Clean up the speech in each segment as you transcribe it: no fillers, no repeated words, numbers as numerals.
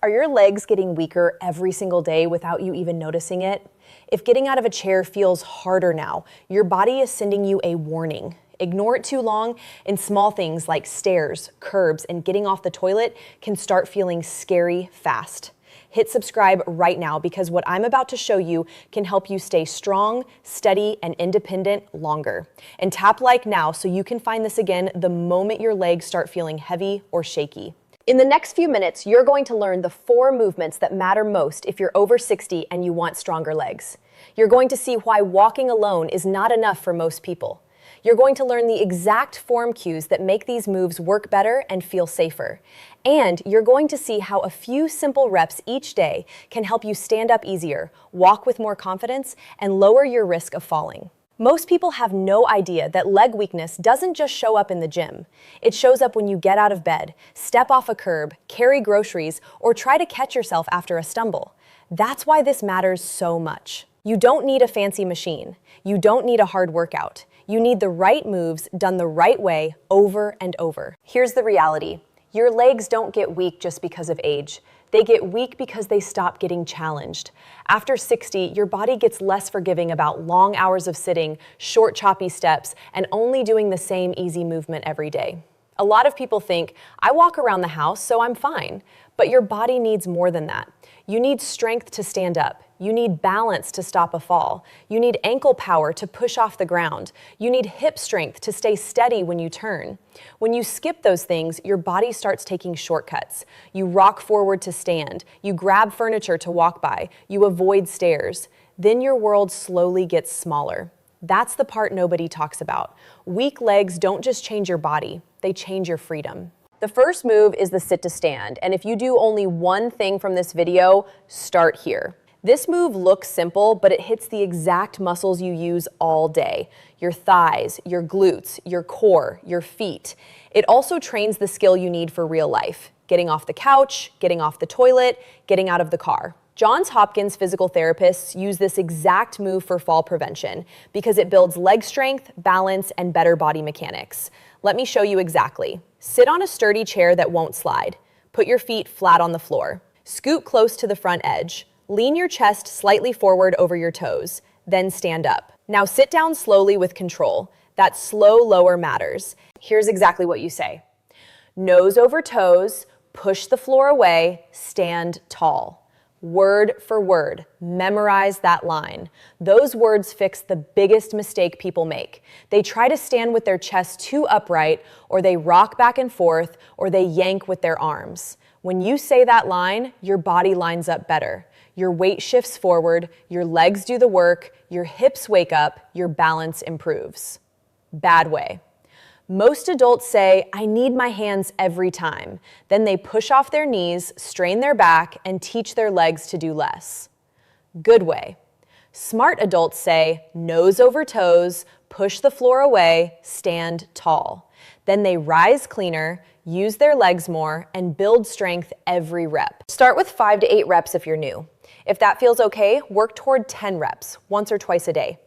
Are your legs getting weaker every single day without you even noticing it? If getting out of a chair feels harder now, your body is sending you a warning. Ignore it too long, and small things like stairs, curbs, and getting off the toilet can start feeling scary fast. Hit subscribe right now because what I'm about to show you can help you stay strong, steady, and independent longer. And tap like now so you can find this again the moment your legs start feeling heavy or shaky. In the next few minutes, you're going to learn the 4 movements that matter most if you're over 60 and you want stronger legs. You're going to see why walking alone is not enough for most people. You're going to learn the exact form cues that make these moves work better and feel safer. And you're going to see how a few simple reps each day can help you stand up easier, walk with more confidence, and lower your risk of falling. Most people have no idea that leg weakness doesn't just show up in the gym. It shows up when you get out of bed, step off a curb, carry groceries, or try to catch yourself after a stumble. That's why this matters so much. You don't need a fancy machine. You don't need a hard workout. You need the right moves done the right way over and over. Here's the reality. Your legs don't get weak just because of age. They get weak because they stop getting challenged. After 60, your body gets less forgiving about long hours of sitting, short choppy steps, and only doing the same easy movement every day. A lot of people think, I walk around the house, so I'm fine. But your body needs more than that. You need strength to stand up. You need balance to stop a fall. You need ankle power to push off the ground. You need hip strength to stay steady when you turn. When you skip those things, your body starts taking shortcuts. You rock forward to stand. You grab furniture to walk by. You avoid stairs. Then your world slowly gets smaller. That's the part nobody talks about. Weak legs don't just change your body, they change your freedom. The first move is the sit to stand, and if you do only one thing from this video, start here. This move looks simple, but it hits the exact muscles you use all day. Your thighs, your glutes, your core, your feet. It also trains the skill you need for real life. Getting off the couch, getting off the toilet, getting out of the car. Johns Hopkins physical therapists use this exact move for fall prevention because it builds leg strength, balance, and better body mechanics. Let me show you exactly. Sit on a sturdy chair that won't slide. Put your feet flat on the floor. Scoot close to the front edge. Lean your chest slightly forward over your toes. Then stand up. Now sit down slowly with control. That slow lower matters. Here's exactly what you say. Nose over toes, push the floor away, stand tall. Word for word, memorize that line. Those words fix the biggest mistake people make. They try to stand with their chest too upright, or they rock back and forth, or they yank with their arms. When you say that line, your body lines up better. Your weight shifts forward, your legs do the work, your hips wake up, your balance improves. Bad way. Most adults say, I need my hands every time. Then they push off their knees, strain their back, and teach their legs to do less. Good way. Smart adults say, nose over toes, push the floor away, stand tall. Then they rise cleaner, use their legs more, and build strength every rep. Start with 5 to 8 reps if you're new. If that feels okay, work toward 10 reps, once or twice a day.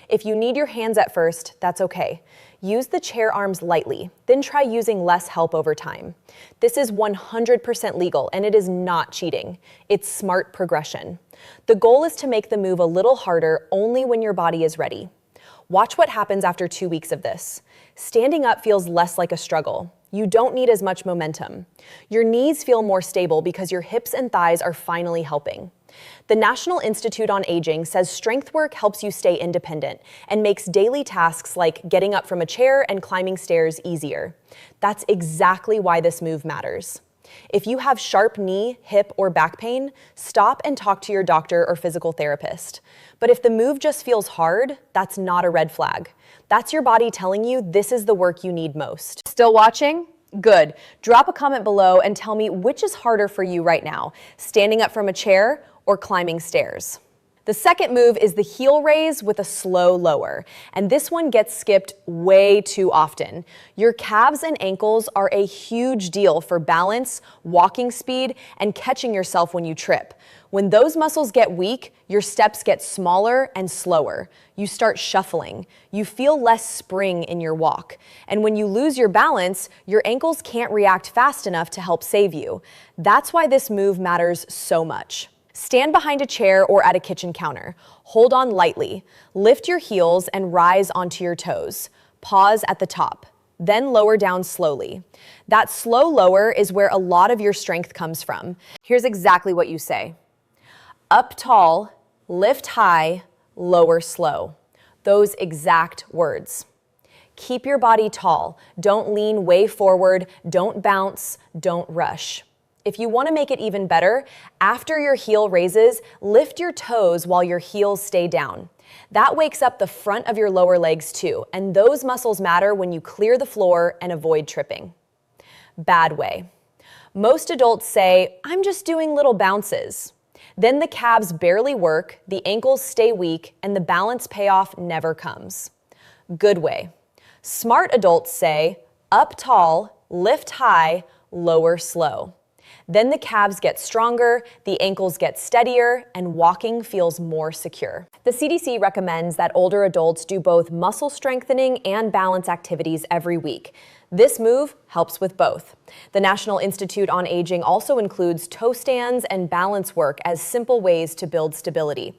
If you need your hands at first, that's okay. Use the chair arms lightly, then try using less help over time. This is 100% legal and it is not cheating. It's smart progression. The goal is to make the move a little harder only when your body is ready. Watch what happens after 2 weeks of this. Standing up feels less like a struggle. You don't need as much momentum. Your knees feel more stable because your hips and thighs are finally helping. The National Institute on Aging says strength work helps you stay independent and makes daily tasks like getting up from a chair and climbing stairs easier. That's exactly why this move matters. If you have sharp knee, hip, or back pain, stop and talk to your doctor or physical therapist. But if the move just feels hard, that's not a red flag. That's your body telling you this is the work you need most. Still watching? Good. Drop a comment below and tell me which is harder for you right now, standing up from a chair or climbing stairs. The second move is the heel raise with a slow lower, and this one gets skipped way too often. Your calves and ankles are a huge deal for balance, walking speed, and catching yourself when you trip. When those muscles get weak, your steps get smaller and slower. You start shuffling. You feel less spring in your walk. And when you lose your balance, your ankles can't react fast enough to help save you. That's why this move matters so much. Stand behind a chair or at a kitchen counter. Hold on lightly. Lift your heels and rise onto your toes. Pause at the top. Then lower down slowly. That slow lower is where a lot of your strength comes from. Here's exactly what you say. Up tall, lift high, lower slow. Those exact words. Keep your body tall. Don't lean way forward. Don't bounce. Don't rush. If you want to make it even better, after your heel raises, lift your toes while your heels stay down. That wakes up the front of your lower legs too, and those muscles matter when you clear the floor and avoid tripping. Bad way. Most adults say, I'm just doing little bounces. Then the calves barely work, the ankles stay weak, and the balance payoff never comes. Good way. Smart adults say, up tall, lift high, lower slow. Then the calves get stronger, the ankles get steadier, and walking feels more secure. The CDC recommends that older adults do both muscle strengthening and balance activities every week. This move helps with both. The National Institute on Aging also includes toe stands and balance work as simple ways to build stability.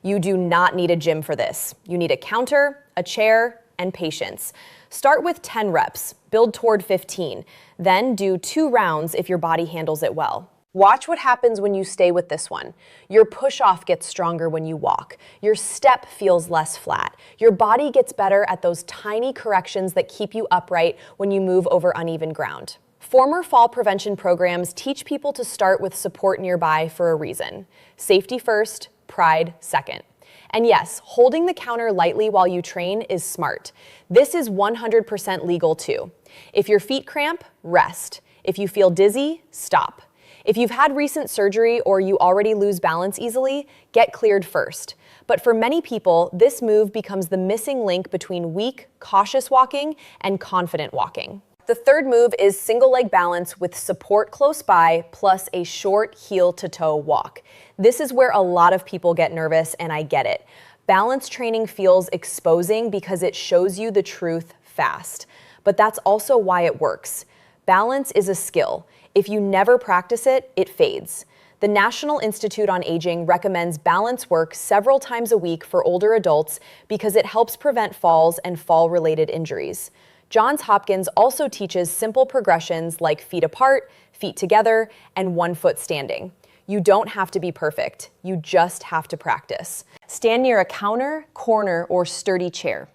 You do not need a gym for this. You need a counter, a chair, and patience. Start with 10 reps, build toward 15, then do 2 rounds if your body handles it well. Watch what happens when you stay with this one. Your push-off gets stronger when you walk. Your step feels less flat. Your body gets better at those tiny corrections that keep you upright when you move over uneven ground. Former fall prevention programs teach people to start with support nearby for a reason. Safety first, pride second. And yes, holding the counter lightly while you train is smart. This is 100% legal too. If your feet cramp, rest. If you feel dizzy, stop. If you've had recent surgery or you already lose balance easily, get cleared first. But for many people, this move becomes the missing link between weak, cautious walking and confident walking. The third move is single leg balance with support close by plus a short heel to toe walk. This is where a lot of people get nervous, and I get it. Balance training feels exposing because it shows you the truth fast. But that's also why it works. Balance is a skill. If you never practice it, it fades. The National Institute on Aging recommends balance work several times a week for older adults because it helps prevent falls and fall-related injuries. Johns Hopkins also teaches simple progressions like feet apart, feet together, and 1 foot standing. You don't have to be perfect. You just have to practice. Stand near a counter, corner, or sturdy chair.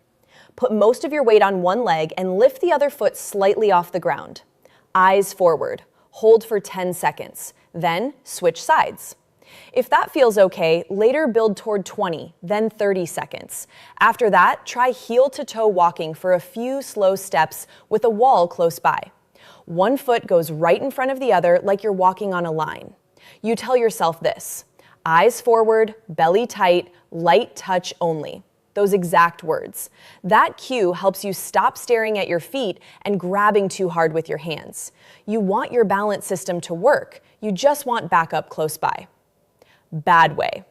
Put most of your weight on one leg and lift the other foot slightly off the ground. Eyes forward. Hold for 10 seconds. Then switch sides. If that feels okay, later build toward 20, then 30 seconds. After that, try heel to toe walking for a few slow steps with a wall close by. 1 foot goes right in front of the other like you're walking on a line. You tell yourself this: eyes forward, belly tight, light touch only. Those exact words. That cue helps you stop staring at your feet and grabbing too hard with your hands. You want your balance system to work. You just want backup close by. Bad way.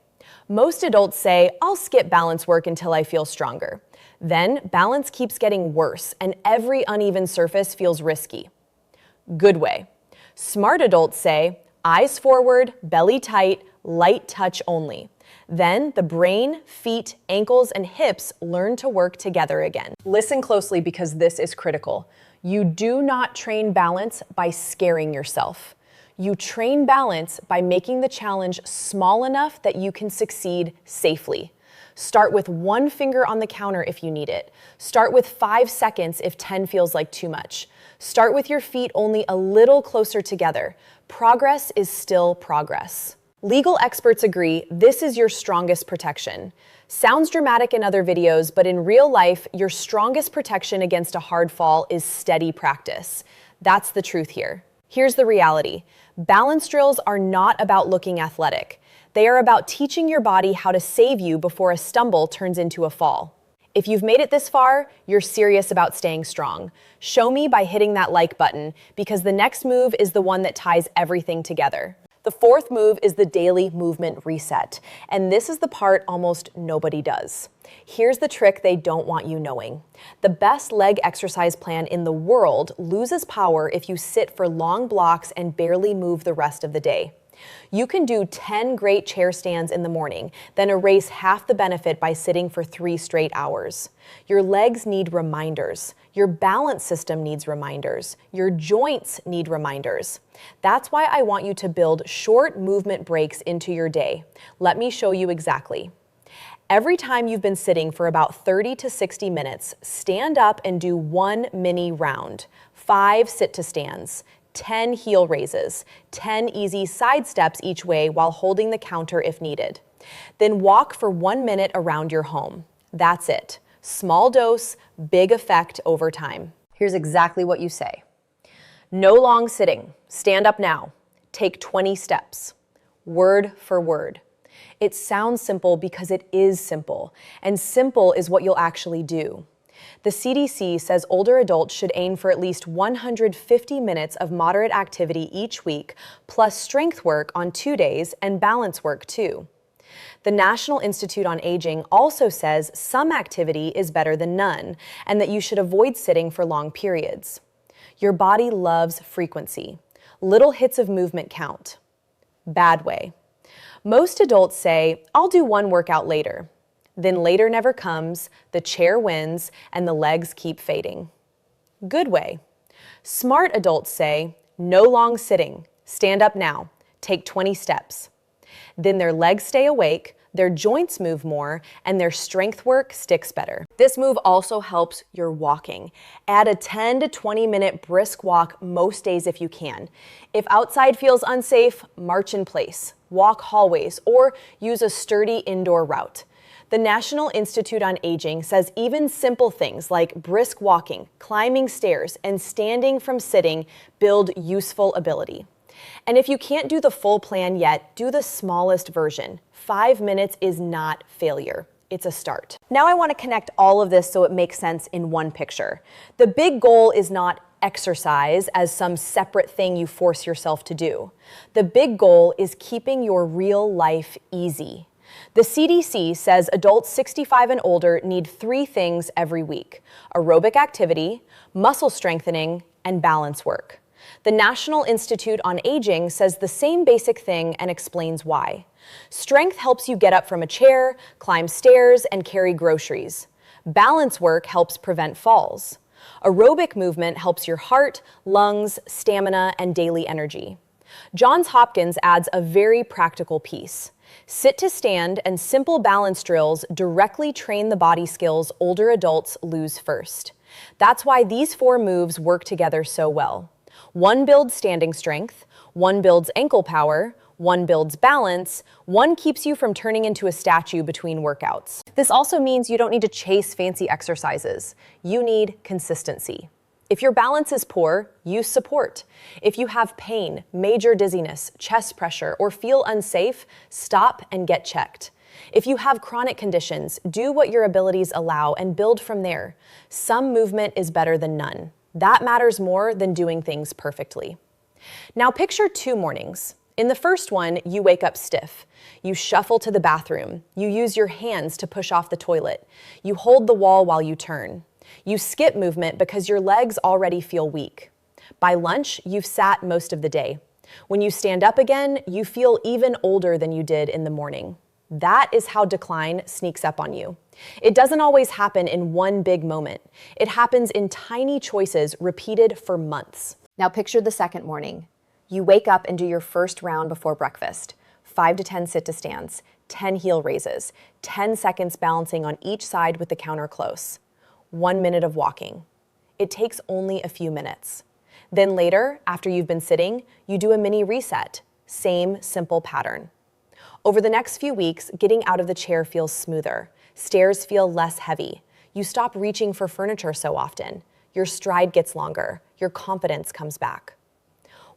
Most adults say, I'll skip balance work until I feel stronger. Then balance keeps getting worse and every uneven surface feels risky. Good way. Smart adults say, eyes forward, belly tight, light touch only. Then the brain, feet, ankles, and hips learn to work together again. Listen closely because this is critical. You do not train balance by scaring yourself. You train balance by making the challenge small enough that you can succeed safely. Start with 1 finger on the counter if you need it. Start with 5 seconds if 10 feels like too much. Start with your feet only a little closer together. Progress is still progress. Legal experts agree this is your strongest protection. Sounds dramatic in other videos, but in real life, your strongest protection against a hard fall is steady practice. That's the truth here. Here's the reality. Balance drills are not about looking athletic. They are about teaching your body how to save you before a stumble turns into a fall. If you've made it this far, you're serious about staying strong. Show me by hitting that like button, because the next move is the one that ties everything together. The fourth move is the daily movement reset, and this is the part almost nobody does. Here's the trick they don't want you knowing. The best leg exercise plan in the world loses power if you sit for long blocks and barely move the rest of the day. You can do 10 great chair stands in the morning, then erase half the benefit by sitting for 3 straight hours. Your legs need reminders. Your balance system needs reminders. Your joints need reminders. That's why I want you to build short movement breaks into your day. Let me show you exactly. Every time you've been sitting for about 30 to 60 minutes, stand up and do 1 mini round. 5 sit-to-stands. 10 heel raises, 10 easy side steps each way while holding the counter if needed. Then walk for 1 minute around your home. That's it. Small dose, big effect over time. Here's exactly what you say. No long sitting. Stand up now. Take 20 steps. Word for word. It sounds simple because it is simple, and simple is what you'll actually do. The CDC says older adults should aim for at least 150 minutes of moderate activity each week, plus strength work on 2 days and balance work too. The National Institute on Aging also says some activity is better than none, and that you should avoid sitting for long periods. Your body loves frequency. Little hits of movement count. Bad way. Most adults say, I'll do one workout later. Then later never comes, the chair wins, and the legs keep fading. Good way. Smart adults say, no long sitting, stand up now, take 20 steps. Then their legs stay awake, their joints move more, and their strength work sticks better. This move also helps your walking. Add a 10 to 20 minute brisk walk most days if you can. If outside feels unsafe, march in place, walk hallways, or use a sturdy indoor route. The National Institute on Aging says even simple things like brisk walking, climbing stairs, and standing from sitting build useful ability. And if you can't do the full plan yet, do the smallest version. 5 minutes is not failure. It's a start. Now I want to connect all of this so it makes sense in one picture. The big goal is not exercise as some separate thing you force yourself to do. The big goal is keeping your real life easy. The CDC says adults 65 and older need 3 things every week: aerobic activity, muscle strengthening, and balance work. The National Institute on Aging says the same basic thing and explains why. Strength helps you get up from a chair, climb stairs, and carry groceries. Balance work helps prevent falls. Aerobic movement helps your heart, lungs, stamina, and daily energy. Johns Hopkins adds a very practical piece. Sit to stand and simple balance drills directly train the body skills older adults lose first. That's why these 4 moves work together so well. 1 builds standing strength, 1 builds ankle power, 1 builds balance, 1 keeps you from turning into a statue between workouts. This also means you don't need to chase fancy exercises. You need consistency. If your balance is poor, use support. If you have pain, major dizziness, chest pressure, or feel unsafe, stop and get checked. If you have chronic conditions, do what your abilities allow and build from there. Some movement is better than none. That matters more than doing things perfectly. Now picture 2 mornings. In the first one, you wake up stiff. You shuffle to the bathroom. You use your hands to push off the toilet. You hold the wall while you turn. You skip movement because your legs already feel weak. By lunch, you've sat most of the day. When you stand up again, you feel even older than you did in the morning. That is how decline sneaks up on you. It doesn't always happen in one big moment. It happens in tiny choices repeated for months. Now picture the second morning. You wake up and do your first round before breakfast. 5 to 10 sit-to-stands, 10 heel raises, 10 seconds balancing on each side with the counter close. 1 minute of walking. It takes only a few minutes. Then later, after you've been sitting, you do a mini reset. Same simple pattern. Over the next few weeks, getting out of the chair feels smoother. Stairs feel less heavy. You stop reaching for furniture so often. Your stride gets longer. Your confidence comes back.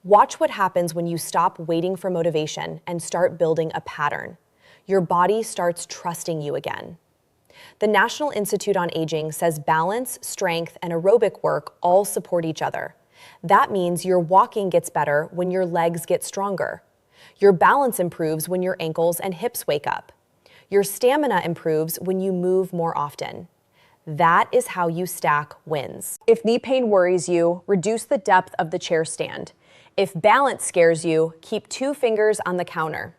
Watch what happens when you stop waiting for motivation and start building a pattern. Your body starts trusting you again. The National Institute on Aging says balance, strength, and aerobic work all support each other. That means your walking gets better when your legs get stronger. Your balance improves when your ankles and hips wake up. Your stamina improves when you move more often. That is how you stack wins. If knee pain worries you, reduce the depth of the chair stand. If balance scares you, keep 2 fingers on the counter.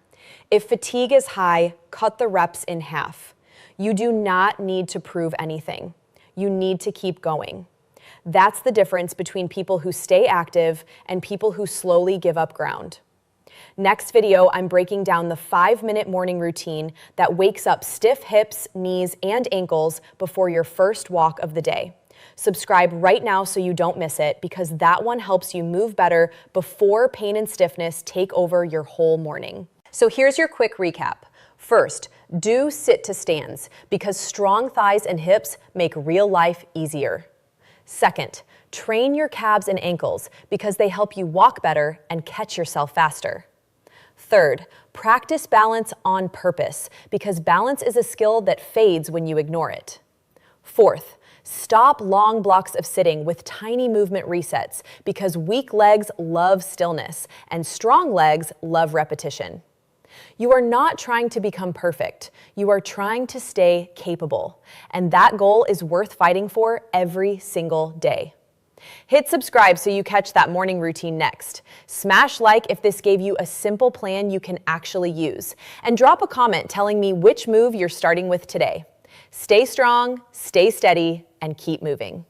If fatigue is high, cut the reps in half. You do not need to prove anything. You need to keep going. That's the difference between people who stay active and people who slowly give up ground. Next video, I'm breaking down the 5-minute morning routine that wakes up stiff hips, knees, and ankles before your first walk of the day. Subscribe right now so you don't miss it, because that one helps you move better before pain and stiffness take over your whole morning. So here's your quick recap. First, do sit to stands, because strong thighs and hips make real life easier. Second, train your calves and ankles, because they help you walk better and catch yourself faster. Third, practice balance on purpose, because balance is a skill that fades when you ignore it. Fourth, stop long blocks of sitting with tiny movement resets, because weak legs love stillness and strong legs love repetition. You are not trying to become perfect. You are trying to stay capable, and that goal is worth fighting for every single day. Hit subscribe so you catch that morning routine next. Smash like if this gave you a simple plan you can actually use, and drop a comment telling me which move you're starting with today. Stay strong, stay steady, and keep moving.